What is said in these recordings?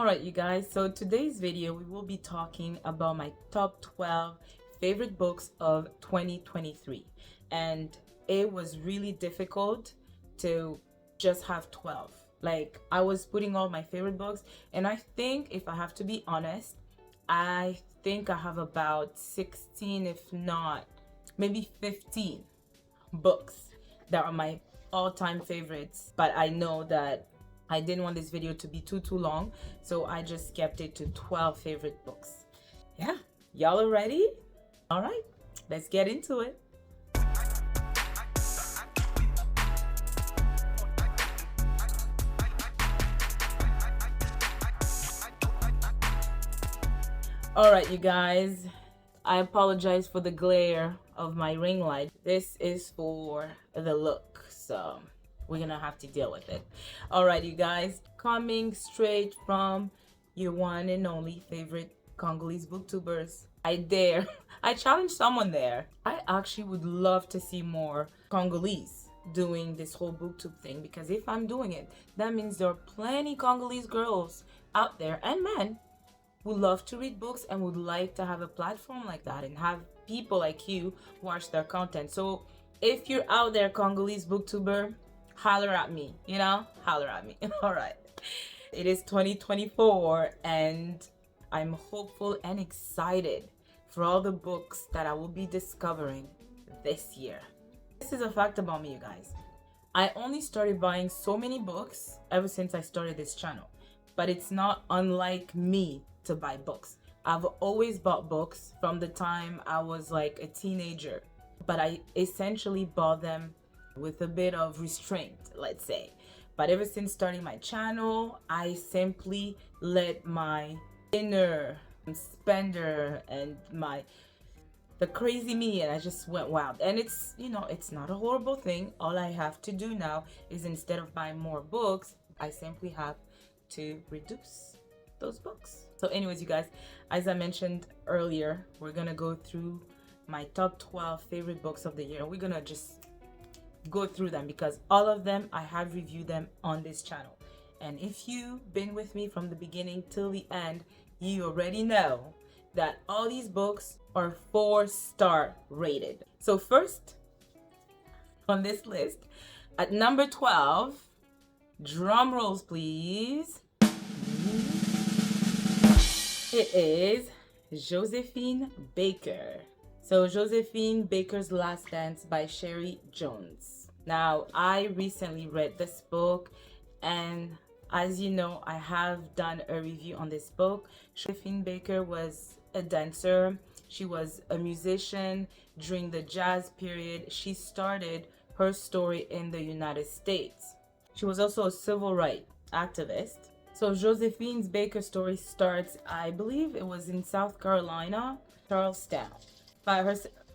Alright you guys, so today's video we will be talking about my top 12 favorite books of 2023, and it was really difficult to just have 12. Like, I was putting all my favorite books, and I think, if I have to be honest, I think I have about 16, if not maybe 15 books that are my all-time favorites. But I know that I didn't want this video to be too long, so I just kept it to 12 favorite books. Yeah, y'all are ready? All right, let's get into it. All right, you guys, I apologize for the glare of my ring light. This is for the look, so we're gonna have to deal with it. All right, you guys, coming straight from your one and only favorite Congolese booktubers. I challenge someone there. I actually would love to see more Congolese doing this whole booktube thing, because if I'm doing it, that means there are plenty Congolese girls out there and men who love to read books and would like to have a platform like that and have people like you watch their content. So if you're out there, Congolese booktuber, holler at me, holler at me. All right, it is 2024 and I'm hopeful and excited for all the books that I will be discovering this year. This is a fact about me, you guys. I only started buying so many books ever since I started this channel, but it's not unlike me to buy books. I've always bought books from the time I was like a teenager, but I essentially bought them with a bit of restraint, let's say. But ever since starting my channel, I simply let my inner spender and the crazy me, and I just went wild. And it's not a horrible thing. All I have to do now is, instead of buying more books, I simply have to reduce those books. So anyways, you guys, as I mentioned earlier, we're gonna go through my top 12 favorite books of the year. We're gonna just go through them because all of them I have reviewed them on this channel, and if you've been with me from the beginning till the end, you already know that all these books are 4-star rated. So first on this list, at number 12, drum rolls please, it is Josephine Baker. So Josephine Baker's Last Dance by Sherry Jones. Now, I recently read this book, and as you know, I have done a review on this book. Josephine Baker was a dancer. She was a musician during the jazz period. She started her story in the United States. She was also a civil rights activist. So Josephine Baker's story starts, I believe it was in South Carolina, Charlestown. But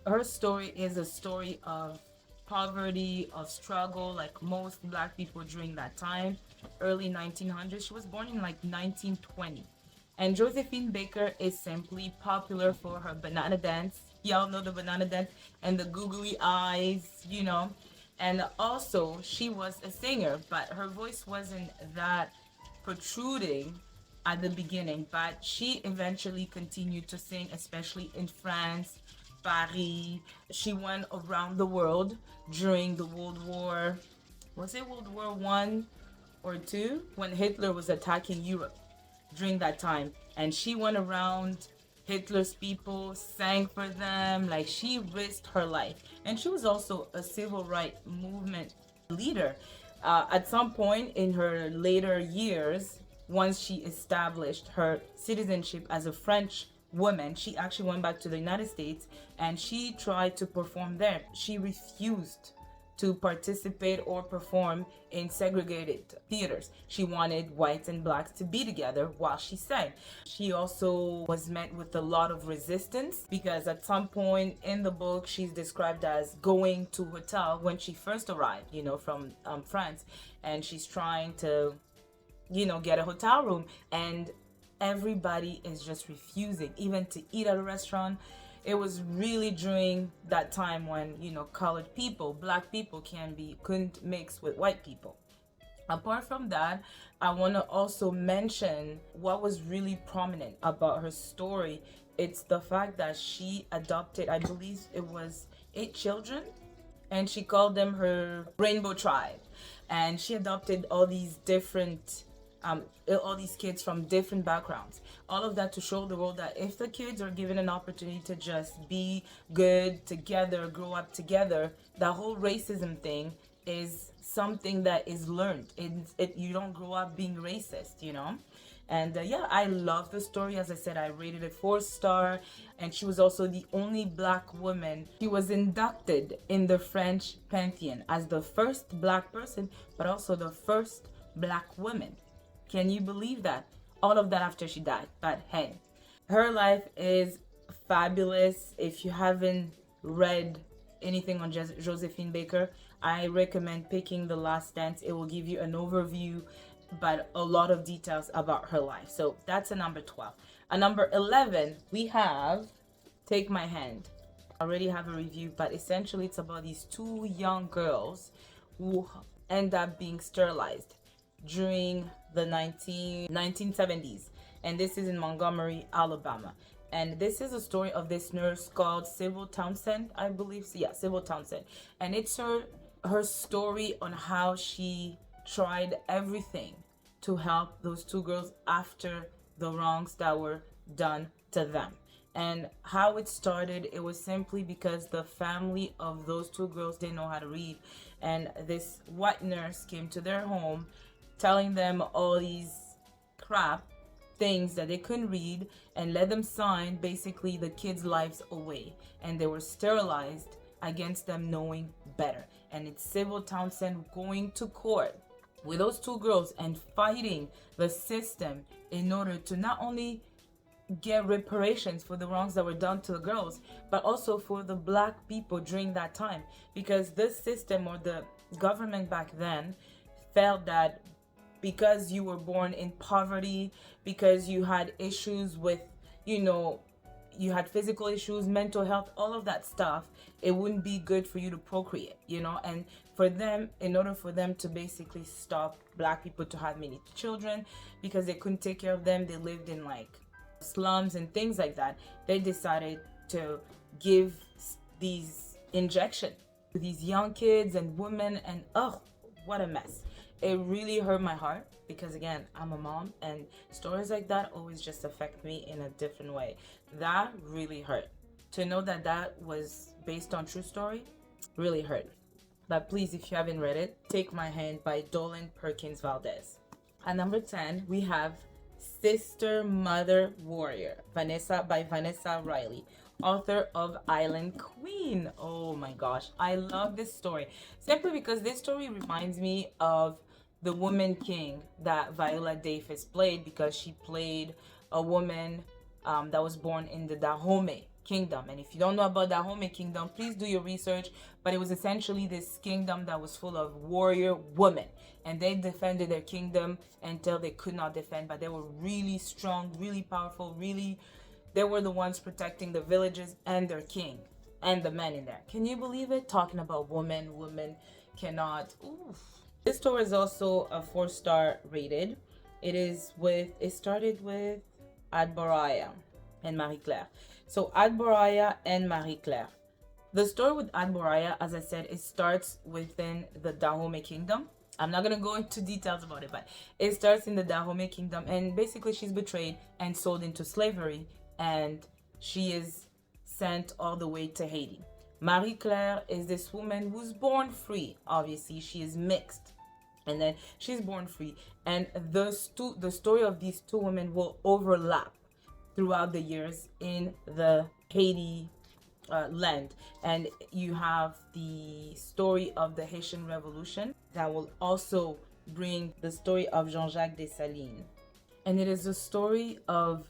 her story is a story of poverty, of struggle, like most black people during that time, early 1900s. She was born in like 1920. And Josephine Baker is simply popular for her banana dance. Y'all know the banana dance and the googly eyes, And also, she was a singer, but her voice wasn't that protruding at the beginning, but she eventually continued to sing, especially in France, Paris. She went around the world during the World War, was it World War I or II, when Hitler was attacking Europe during that time, and she went around Hitler's people, sang for them, like she risked her life. And she was also a civil rights movement leader. At some point in her later years, once she established her citizenship as a French woman, she actually went back to the United States and she tried to perform there. She refused to participate or perform in segregated theaters. She wanted whites and blacks to be together while she sang. She also was met with a lot of resistance, because at some point in the book, she's described as going to a hotel when she first arrived, from France, and she's trying to, get a hotel room, and everybody is just refusing, even to eat at a restaurant. It was really during that time when, colored people, black people couldn't mix with white people. Apart from that, I want to also mention what was really prominent about her story. It's the fact that she adopted, I believe it was 8 children, and she called them her rainbow tribe. And she adopted all these different all these kids from different backgrounds, all of that to show the world that if the kids are given an opportunity to just be good together, grow up together, the whole racism thing is something that is learned. You don't grow up being racist, you know. And yeah, I love the story. As I said, I rated it 4 star. And she was also the only black woman. She was inducted in the French Pantheon as the first black person, but also the first black woman. Can you believe that? All of that after she died. But hey, her life is fabulous. If you haven't read anything on Josephine Baker, I recommend picking The Last Dance. It will give you an overview, but a lot of details about her life. So that's a number 12. A number 11, we have Take My Hand. I already have a review, but essentially it's about these 2 young girls who end up being sterilized during the 1970s. And this is in Montgomery, Alabama. And this is a story of this nurse called Sybil Townsend, I believe. Yeah, Sybil Townsend. And it's her story on how she tried everything to help those 2 girls after the wrongs that were done to them. And how it started, it was simply because the family of those 2 girls didn't know how to read. And this white nurse came to their home telling them all these crap things that they couldn't read and let them sign basically the kids' lives away. And they were sterilized against them knowing better. And it's Sybil Townsend going to court with those 2 girls and fighting the system in order to not only get reparations for the wrongs that were done to the girls, but also for the black people during that time. Because this system, or the government back then, felt that because you were born in poverty, because you had issues with, you had physical issues, mental health, all of that stuff, it wouldn't be good for you to procreate, and for them, in order for them to basically stop black people to have many children, because they couldn't take care of them, they lived in like slums and things like that, they decided to give these injections to these young kids and women, and oh, what a mess. It really hurt my heart because, again, I'm a mom, and stories like that always just affect me in a different way. That really hurt. To know that that was based on true story really hurt. But please, if you haven't read it, Take My Hand by Dolan Perkins Valdez. At number 10, we have Sister Mother Warrior by Vanessa Riley, author of Island Queen. Oh my gosh, I love this story simply because this story reminds me of the Woman King that Viola Davis played, because she played a woman that was born in the Dahomey Kingdom. And if you don't know about Dahomey Kingdom, please do your research. But it was essentially this kingdom that was full of warrior women, and they defended their kingdom until they could not defend. But they were really strong, really powerful, they were the ones protecting the villages and their king and the men in there. Can you believe it? Talking about women cannot. Oof. This story is also a 4-star rated. It started with Adboraya and Marie Claire. So Adboraya and Marie Claire. The story with Adboraya, as I said, it starts within the Dahomey Kingdom. I'm not going to go into details about it, but it starts in the Dahomey Kingdom, and basically she's betrayed and sold into slavery, and she is sent all the way to Haiti. Marie Claire is this woman who's born free. Obviously, she is mixed, and then she's born free. And the story of these 2 women will overlap throughout the years in the Haiti land. And you have the story of the Haitian Revolution that will also bring the story of Jean-Jacques Dessalines. And it is the story of,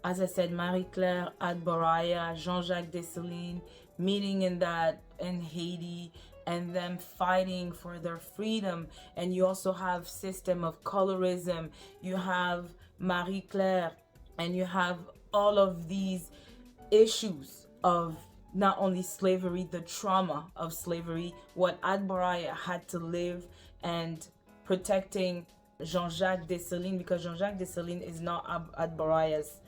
as I said, Marie Claire, Adboraya, Jean-Jacques Dessalines meeting in Haiti, and them fighting for their freedom. And you also have system of colorism. You have Marie Claire, and you have all of these issues of not only slavery, the trauma of slavery, what Adboraya had to live, and protecting Jean-Jacques Dessalines, because Jean-Jacques Dessalines is not Adbaraya's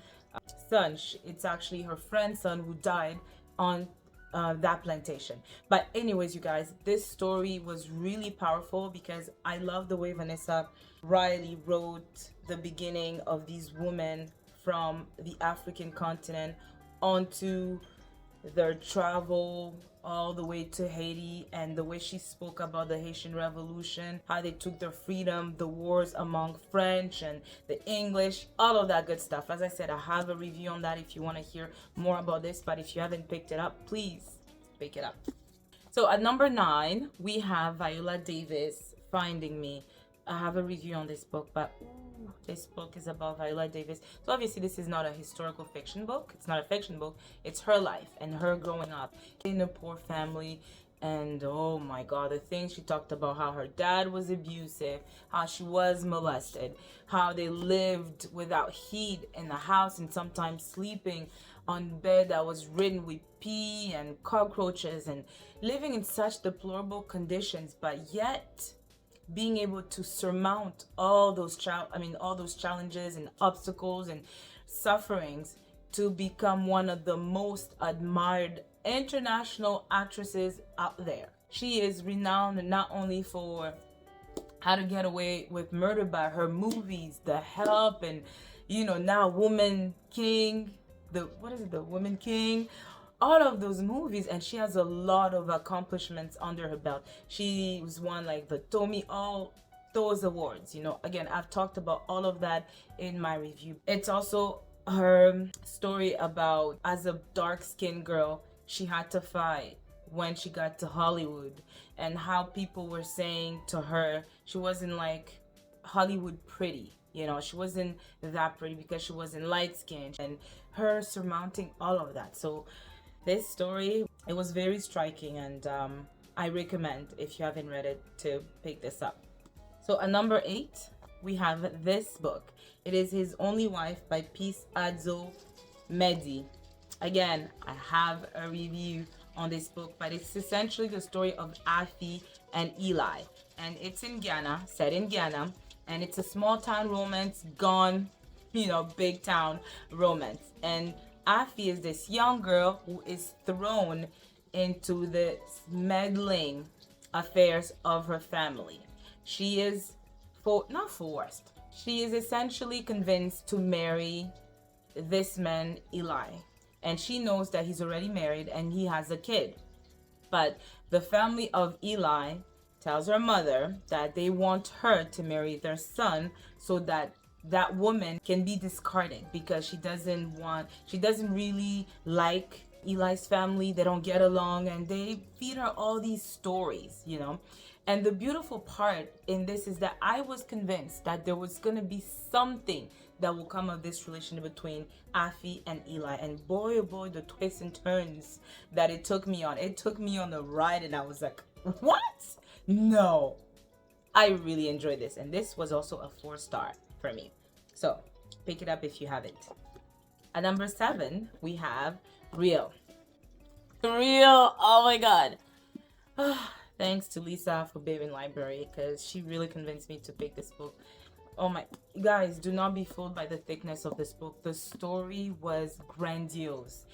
son. It's actually her friend's son who died on that plantation. But anyways, you guys, this story was really powerful because I love the way Vanessa Riley wrote the beginning of these women from the African continent onto their travel all the way to Haiti, and the way she spoke about the Haitian Revolution, how they took their freedom, the wars among French and the English, all of that good stuff. As I said, I have a review on that if you want to hear more about this, but if you haven't picked it up, please pick it up. So at number 9, we have Viola Davis, Finding Me. I have a review on this book, but this book is about Viola Davis. So obviously this is not a historical fiction book. It's not a fiction book. It's her life and her growing up in a poor family. And oh my God, the things she talked about, how her dad was abusive, how she was molested, how they lived without heat in the house and sometimes sleeping on bed that was ridden with pee and cockroaches and living in such deplorable conditions, but yet being able to surmount all those challenges and obstacles and sufferings to become one of the most admired international actresses out there. She is renowned not only for How to Get Away with Murder, but her movies, The Help, and now Woman King, the Woman King, all of those movies, and she has a lot of accomplishments under her belt. She was won like the Tommy, all those awards. Again, I've talked about all of that in my review. It's also her story about, as a dark-skinned girl, she had to fight when she got to Hollywood, and how people were saying to her she wasn't like Hollywood pretty. She wasn't that pretty because she wasn't light-skinned, and her surmounting all of that. So this story, it was very striking, and I recommend, if you haven't read it, to pick this up. So at number 8, we have this book. It is His Only Wife by Peace Adzo Mehdi. Again, I have a review on this book, but it's essentially the story of Afi and Eli, and it's in Ghana, set in Ghana, and it's a small town romance gone, big town romance. And Afi is this young girl who is thrown into the meddling affairs of her family. She is not forced. She is essentially convinced to marry this man, Eli. And she knows that he's already married and he has a kid. But the family of Eli tells her mother that they want her to marry their son so that that woman can be discarded, because she doesn't really like Eli's family. They don't get along, and they feed her all these stories, And the beautiful part in this is that I was convinced that there was going to be something that will come of this relationship between Afi and Eli. And boy, oh boy, the twists and turns that it took me on. It took me on a ride, and I was like, what? No. I really enjoyed this, and this was also a 4-star for me. So pick it up if you haven't. At number 7, we have Real. Real, oh my God. Thanks to Lisa for Baby Library, because she really convinced me to pick this book. Oh my, guys, do not be fooled by the thickness of this book. The story was grandiose.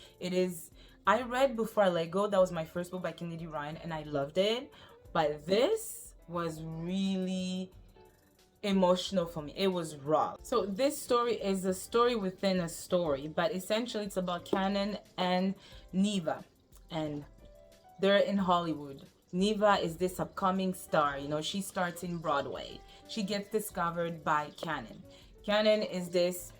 I read Before I Let Go. That was my first book by Kennedy Ryan, and I loved it. But this was really emotional for me. It was raw. So this story is a story within a story, but essentially it's about Canon and Neva, and they're in Hollywood. Neva is this upcoming star. She starts in Broadway. She gets discovered by Canon. Canon is this,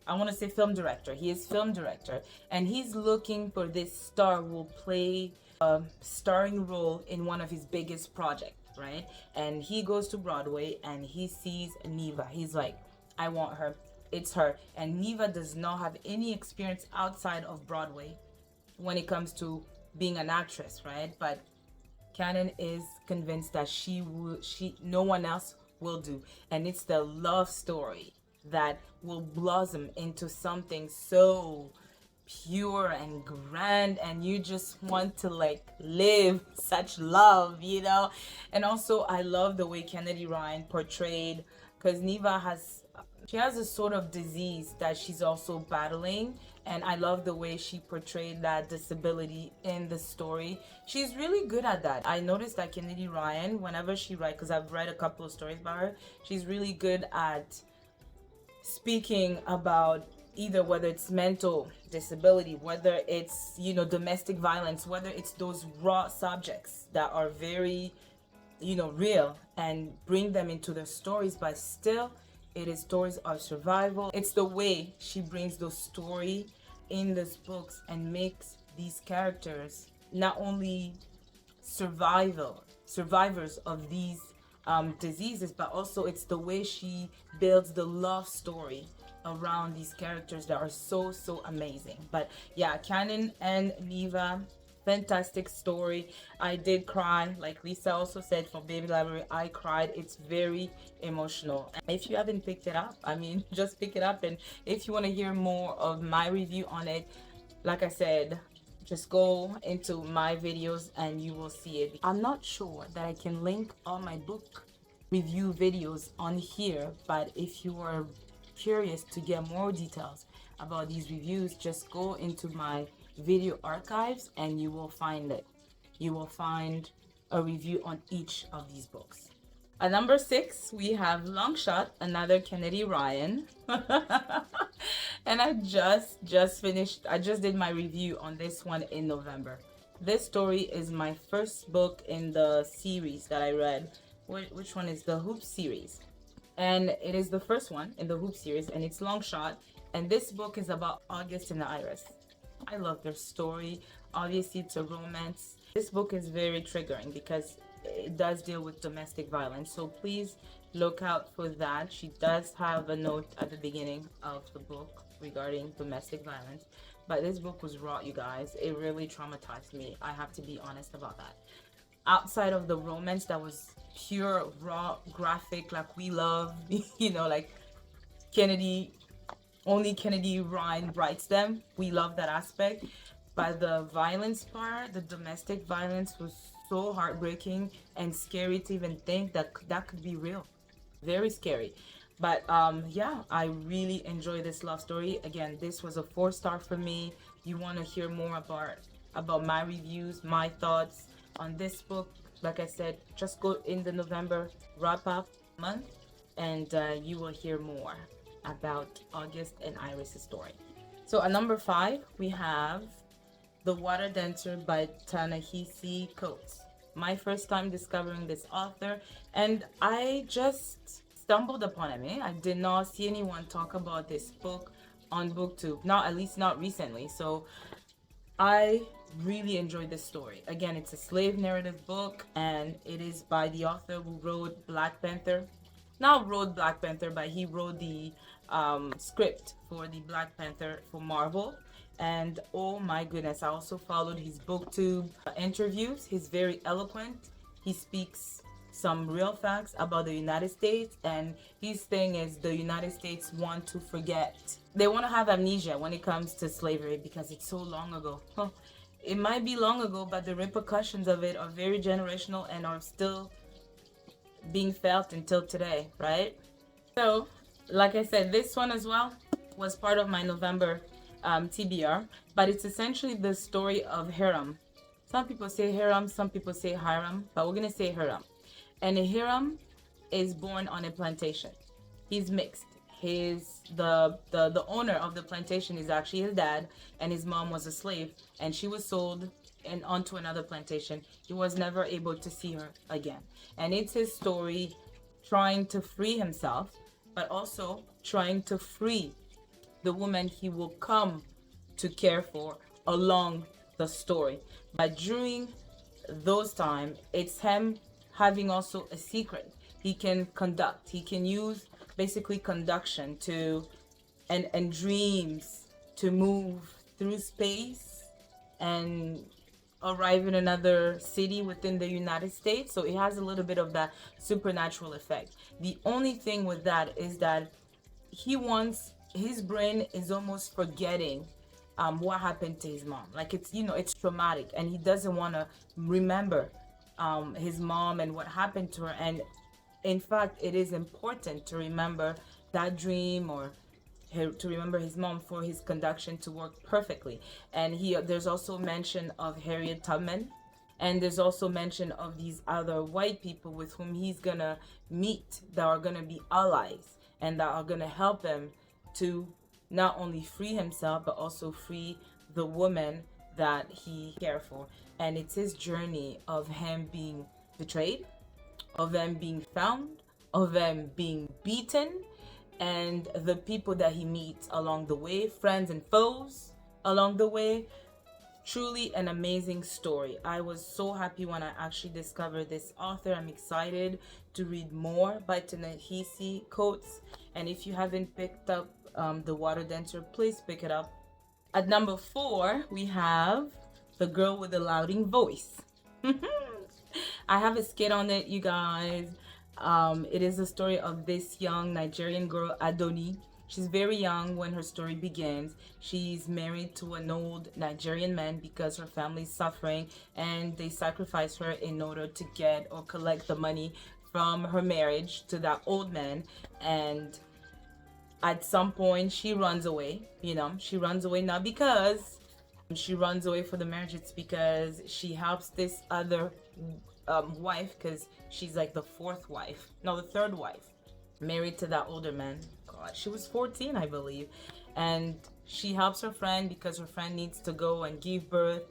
I want to say, film director. He is film director, and he's looking for this star who will play a starring role in one of his biggest projects, right? And he goes to Broadway and he sees Neva. He's like, I want her. It's her. And Neva does not have any experience outside of Broadway when it comes to being an actress, right? But Canon is convinced that no one else will do. And it's the love story that will blossom into something so pure and grand, and you just want to like live such love, you know. And also I love the way Kennedy Ryan portrayed, because Neva has, she has a sort of disease that she's also battling, and I love the way she portrayed that disability in the story. She's really good at that. I noticed that Kennedy Ryan, whenever she writes, because I've read a couple of stories about her, she's really good at speaking about either whether it's mental disability, whether it's, you know, domestic violence, whether it's those raw subjects that are very, you know, real, and bring them into the stories, but still it is stories of survival. It's the way she brings those story in these books and makes these characters not only survivors of these diseases, but also it's the way she builds the love story around these characters that are so amazing. But yeah, Canon and Neva, fantastic story. I did cry, like Lisa also said from Baby Library. I cried. It's very emotional. If you haven't picked it up, I mean, just pick it up. And if you want to hear more of my review on it, like I said, just go into my videos and you will see it. I'm not sure that I can link all my book review videos on here, but if you are curious to get more details about these reviews, just go into my video archives and you will find it. You will find a review on each of these books. At number 6, we have Longshot, another Kennedy Ryan. And I just did my review on this one in November. This story is my first book in the series that I read. Which one is the Hoop series? And it is the first one in the Hoop series, and it's Longshot. And this book is about August and Iris. I love their story. Obviously, it's a romance. This book is very triggering because it does deal with domestic violence. So please look out for that. She does have a note at the beginning of the book regarding domestic violence. But this book was raw, you guys. It really traumatized me. I have to be honest about that. Outside of the romance that was pure, raw, graphic, like we love, you know, like only Kennedy Ryan writes them. We love that aspect. But the violence part, the domestic violence, was so heartbreaking and scary to even think that that could be real. Very scary. But yeah, I really enjoy this love story. Again, this was a 4-star for me. You want to hear more about my reviews, my thoughts on this book, like I said, just go in the November wrap up month and you will hear more about August and Iris' story. So at number 5, we have The Water Dancer by Ta-Nehisi Coates. My first time discovering this author, and I just stumbled upon him. I did not see anyone talk about this book on Booktube, at least not recently. So I really enjoyed this story. Again, it's a slave narrative book, and it is by the author who wrote Black Panther. Not wrote Black Panther, but he wrote the script for the Black Panther for Marvel. And oh my goodness, I also followed his Booktube interviews. He's very eloquent. He speaks some real facts about the United States, and his thing is the United States want to forget. They want to have amnesia when it comes to slavery because it's so long ago. It might be long ago, but the repercussions of it are very generational and are still being felt until today, right? So, like I said, this one as well was part of my November TBR, but it's essentially the story of Hiram. Some people say Hiram, some people say Hiram, but we're gonna say Hiram. And Hiram is born on a plantation. He's mixed. The owner of the plantation is actually his dad, and his mom was a slave, and she was sold and onto another plantation. He was never able to see her again. And it's his story trying to free himself, but also trying to free the woman he will come to care for along the story. But during those times, it's him having also a secret. He can conduct. He can use basically conduction and dreams to move through space and arrive in another city within the United States. So it has a little bit of that supernatural effect. The only thing with that is that his brain is almost forgetting what happened to his mom. Like, it's, you know, it's traumatic, and he doesn't want to remember his mom and what happened to her. And in fact, it is important to remember that dream, or to remember his mom, for his conduction to work perfectly. And there's also mention of Harriet Tubman, and there's also mention of these other white people with whom he's gonna meet, that are gonna be allies and that are gonna help him to not only free himself but also free the woman that he cared for. And it's his journey of him being betrayed, of them being found, of them being beaten, and the people that he meets along the way, friends and foes along the way. Truly an amazing story. I was so happy when I actually discovered this author. I'm excited to read more by Ta-Nehisi Coates. And if you haven't picked up The Water Dancer, please pick it up. At number 4, we have The Girl with the Louding Voice. I have a skit on it, you guys. It is the story of this young Nigerian girl, Adoni. She's very young when her story begins. She's married to an old Nigerian man because her family's suffering, and they sacrifice her in order to get or collect the money from her marriage to that old man. And at some point she runs away. You know, she runs away not because she runs away for the marriage, it's because she helps this other wife, because she's like the third wife, married to that older man. God, she was 14, I believe. And she helps her friend because her friend needs to go and give birth,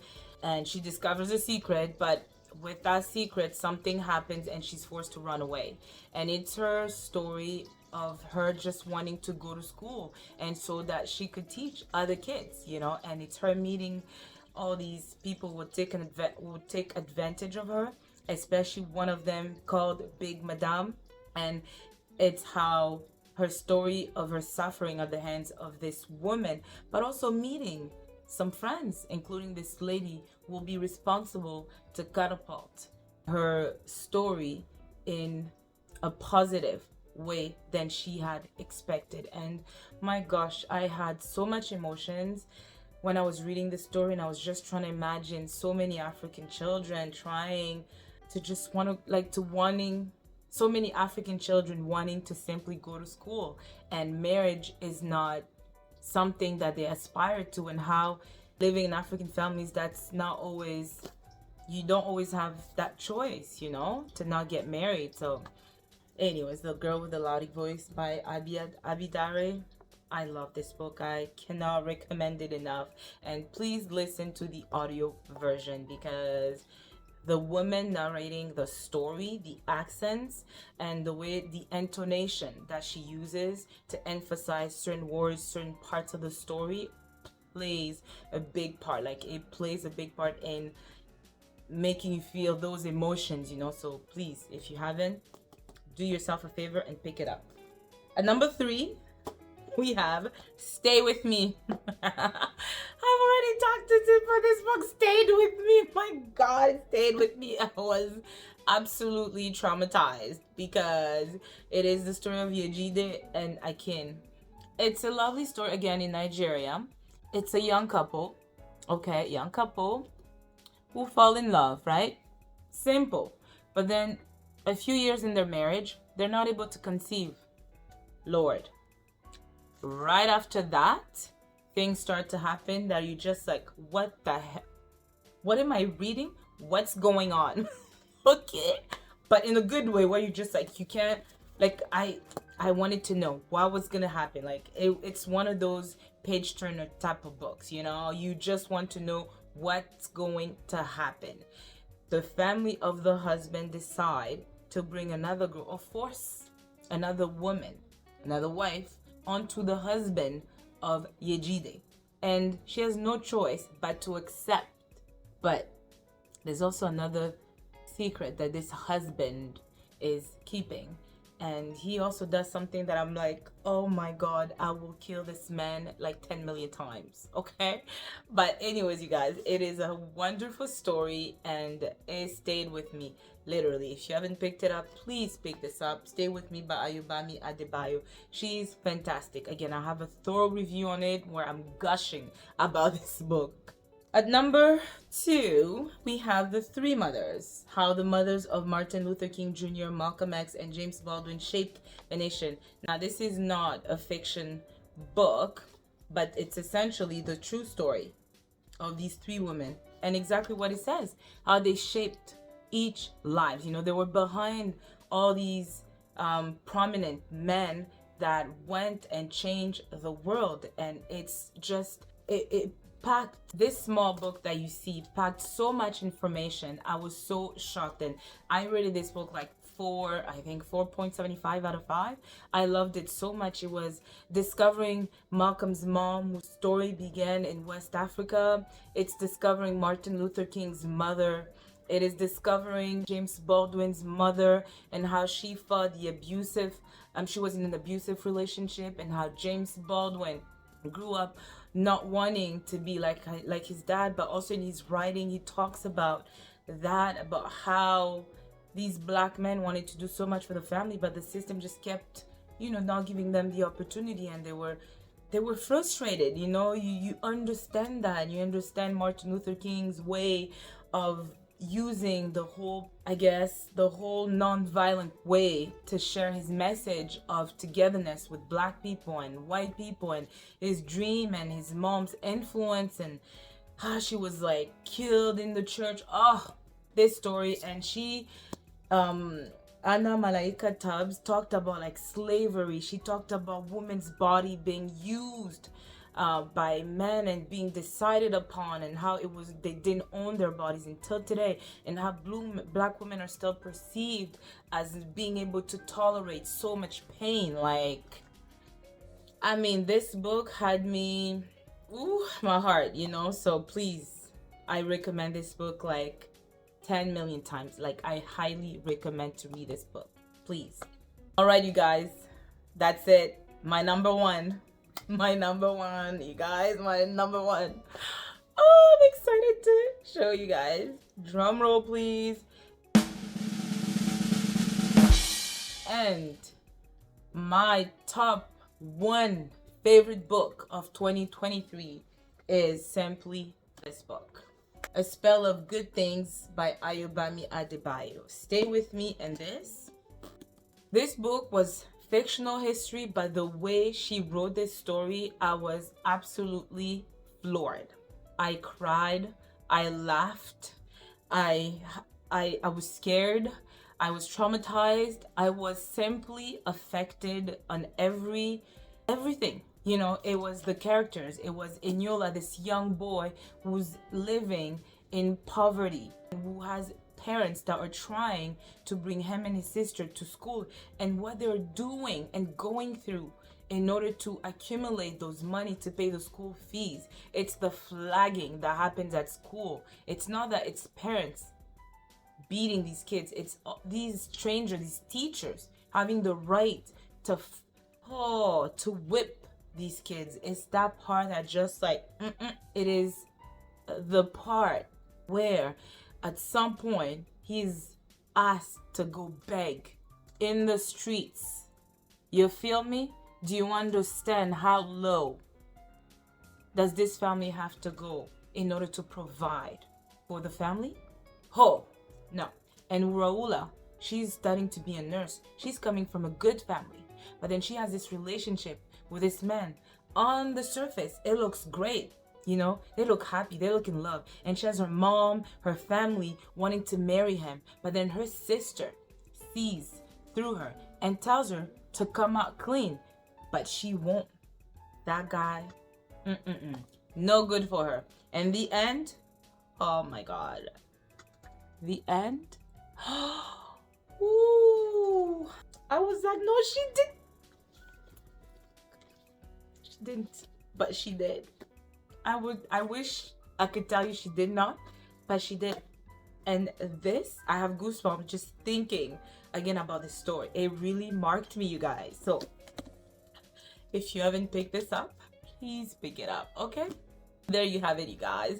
and she discovers a secret, but with that secret something happens and she's forced to run away. And it's her story of her just wanting to go to school, and so that she could teach other kids, you know. And it's her meeting all these people who would take advantage of her, especially one of them called Big Madame. And it's how her story of her suffering at the hands of this woman, but also meeting some friends, including this lady who will be responsible to catapult her story in a positive way than she had expected. And my gosh, I had so much emotions when I was reading the story, and I was just trying to imagine so many African children trying to just so many African children wanting to simply go to school, and marriage is not something that they aspire to, and how living in African families, that's not always, you don't always have that choice, you know, to not get married. So anyways, The Girl with the Loud Voice by Abidare. I love this book. I cannot recommend it enough. And please listen to the audio version, because the woman narrating the story, the accents, and the way, the intonation that she uses to emphasize certain words, certain parts of the story, plays a big part. Like, it plays a big part in making you feel those emotions, you know. So please, if you haven't, do yourself a favor and pick it up. At number 3, we have Stay With Me. I've already talked to you for this book, Stayed With Me. My God, it stayed with me. I was absolutely traumatized because it is the story of Yejide and Akin. It's a lovely story, again, in Nigeria. It's a young couple, who fall in love, right? Simple. But then a few years in their marriage, they're not able to conceive. Lord. Right after that, things start to happen that you just like, what the heck? What am I reading? What's going on? Okay. But in a good way, where you just like, you can't, like, I wanted to know what was gonna happen. Like, it's one of those page turner type of books, you know. You just want to know what's going to happen. The family of the husband decide to bring another girl, or force another woman, another wife, onto the husband of Yejide. And she has no choice but to accept. But there's also another secret that this husband is keeping. and he also does something that I'm like, oh my god, I will kill this man like 10 million times. Okay, but anyways, you guys, it is a wonderful story and it stayed with me literally. If you haven't picked it up, please pick this up. Stay With Me by Ayobami Adebayo. She's fantastic. Again, I have a thorough review on it where I'm gushing about this book. At number 2, we have The Three Mothers, How the Mothers of Martin Luther King Jr., Malcolm X, and James Baldwin Shaped the Nation. Now, this is not a fiction book, but it's essentially the true story of these three women and exactly what it says, how they shaped each lives. You know, they were behind all these prominent men that went and changed the world, and it's just, it packed, this small book that you see packed so much information. I was so shocked, and I rated this book like 4.75 out of 5. I loved it so much. It was discovering Malcolm's mom, whose story began in West Africa. It's discovering Martin Luther King's mother. It is discovering James Baldwin's mother and how she fought the abusive, she was in an abusive relationship, and how James Baldwin grew up not wanting to be like his dad, but also in his writing he talks about that, about how these black men wanted to do so much for the family, but the system just kept, you know, not giving them the opportunity, and they were frustrated. You know, you understand that. You understand Martin Luther King's way of using the whole, I guess, the whole non-violent way to share his message of togetherness with black people and white people, and his dream and his mom's influence, and how she was like killed in the church. Oh, this story. And she Anna Malaika Tubbs talked about like slavery. She talked about women's body being used by men and being decided upon, and how it was, they didn't own their bodies until today, and how black women are still perceived as being able to tolerate so much pain. Like, I mean, this book had me, ooh, my heart, you know. So please, I recommend this book like 10 million times. Like, I highly recommend to read this book, please. All right, you guys, that's it. My number one, you guys, my number one. Oh, I'm excited to show you guys. Drum roll, please. And my top 1 favorite book of 2023 is simply this book, A Spell of Good Things by Ayobami Adebayo. Stay with me in this. This book was fictional history, but the way she wrote this story, I was absolutely floored. I cried, I laughed, I was scared, I was traumatized, I was simply affected on everything. You know, it was the characters. It was Eniola, this young boy who's living in poverty, who has parents that are trying to bring him and his sister to school, and what they're doing and going through in order to accumulate those money to pay the school fees. It's the flagging that happens at school. It's not that it's parents beating these kids. It's these strangers, these teachers having the right to whip these kids. It's that part that just like, it is the part where at some point he's asked to go beg in the streets. You feel me? Do you understand how low does this family have to go in order to provide for the family? Oh, no. And Raula, she's studying to be a nurse. She's coming from a good family, but then she has this relationship with this man. On the surface, it looks great. You know, they look happy, they look in love. And she has her mom, her family wanting to marry him. But then her sister sees through her and tells her to come out clean. But she won't. That guy, no good for her. And the end, oh my God. The end, ooh. I was like, no, she didn't, but she did. I wish I could tell you she did not, but she did. And this, I have goosebumps just thinking again about this story. It really marked me, you guys. So if you haven't picked this up, please pick it up, okay? There you have it, you guys.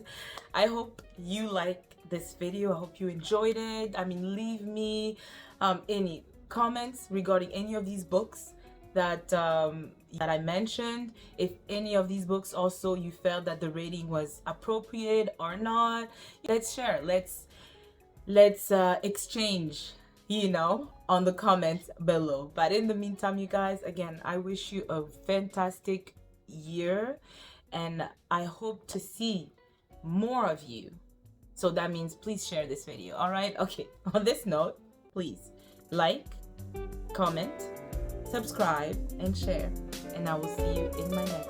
I hope you like this video. I hope you enjoyed it. I mean, leave me any comments regarding any of these books that that I mentioned. If any of these books also you felt that the rating was appropriate or not, let's share. Let's exchange, you know, on the comments below. But in the meantime, you guys, again, I wish you a fantastic year, and I hope to see more of you. So that means please share this video. All right, okay, on this note, please like, comment, subscribe, and share, and I will see you in my next